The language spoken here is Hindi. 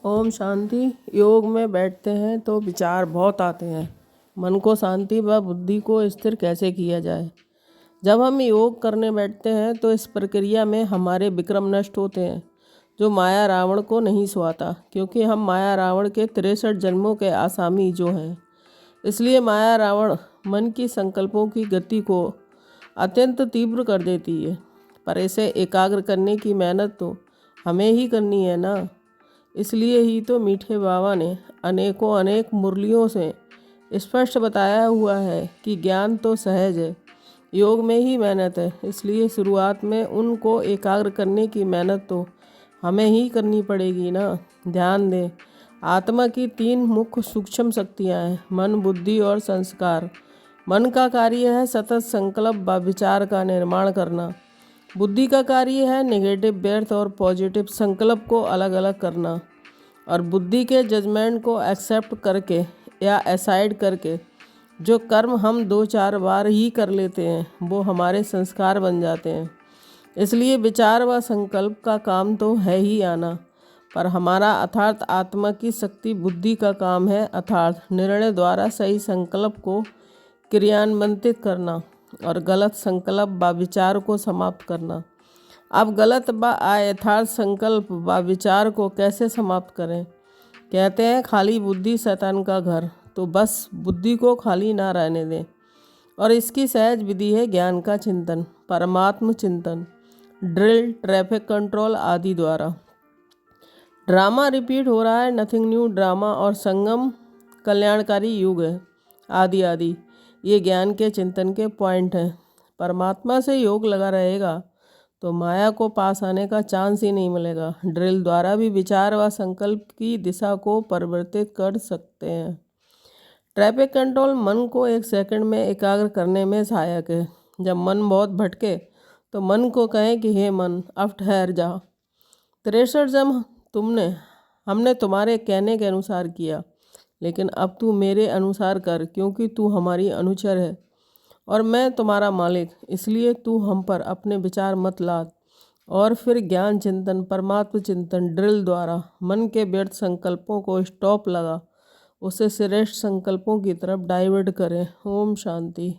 ओम शांति। योग में बैठते हैं तो विचार बहुत आते हैं। मन को शांति व बुद्धि को स्थिर कैसे किया जाए। जब हम योग करने बैठते हैं तो इस प्रक्रिया में हमारे विक्रम नष्ट होते हैं, जो माया रावण को नहीं सुहाता, क्योंकि हम माया रावण के 63 जन्मों के आसामी जो हैं। इसलिए माया रावण मन की संकल्पों की गति को अत्यंत तीव्र कर देती है, पर इसे एकाग्र करने की मेहनत तो हमें ही करनी है ना। इसलिए ही तो मीठे बाबा ने अनेक मुरलियों से स्पष्ट बताया हुआ है कि ज्ञान तो सहज है, योग में ही मेहनत है। इसलिए शुरुआत में उनको एकाग्र करने की मेहनत तो हमें ही करनी पड़ेगी ना। ध्यान दें, आत्मा की 3 मुख्य सूक्ष्म शक्तियाँ हैं, मन, बुद्धि और संस्कार। मन का कार्य है सतत संकल्प व विचार का निर्माण करना। बुद्धि का कार्य है नेगेटिव, व्यर्थ और पॉजिटिव संकल्प को अलग अलग करना, और बुद्धि के जजमेंट को एक्सेप्ट करके या असाइड करके जो कर्म हम 2-4 बार ही कर लेते हैं वो हमारे संस्कार बन जाते हैं। इसलिए विचार व संकल्प का काम तो है ही आना, पर हमारा अर्थात आत्मा की शक्ति बुद्धि का काम है अर्थात निर्णय द्वारा सही संकल्प को क्रियान्वित करना और गलत संकल्प व विचार को समाप्त करना। अब गलत व अयथार्थ संकल्प व विचार को कैसे समाप्त करें। कहते हैं खाली बुद्धि शैतान का घर, तो बस बुद्धि को खाली ना रहने दें, और इसकी सहज विधि है ज्ञान का चिंतन, परमात्म चिंतन, ड्रिल, ट्रैफिक कंट्रोल आदि द्वारा। ड्रामा रिपीट हो रहा है, नथिंग न्यू ड्रामा, और संगम कल्याणकारी युग है आदि आदि। ये ज्ञान के चिंतन के पॉइंट हैं। परमात्मा से योग लगा रहेगा तो माया को पास आने का चांस ही नहीं मिलेगा। ड्रिल द्वारा भी विचार व संकल्प की दिशा को परिवर्तित कर सकते हैं। ट्रैफिक कंट्रोल मन को 1 सेकंड में एकाग्र करने में सहायक है। जब मन बहुत भटके तो मन को कहें कि हे मन, अब ठहर जा। 63 जन्म हमने तुम्हारे कहने के अनुसार किया, लेकिन अब तू मेरे अनुसार कर, क्योंकि तू हमारी अनुचर है और मैं तुम्हारा मालिक। इसलिए तू हम पर अपने विचार मत लाद। और फिर ज्ञान चिंतन, परमात्म चिंतन, ड्रिल द्वारा मन के व्यर्थ संकल्पों को स्टॉप लगा उसे श्रेष्ठ संकल्पों की तरफ डाइवर्ट करें। ओम शांति।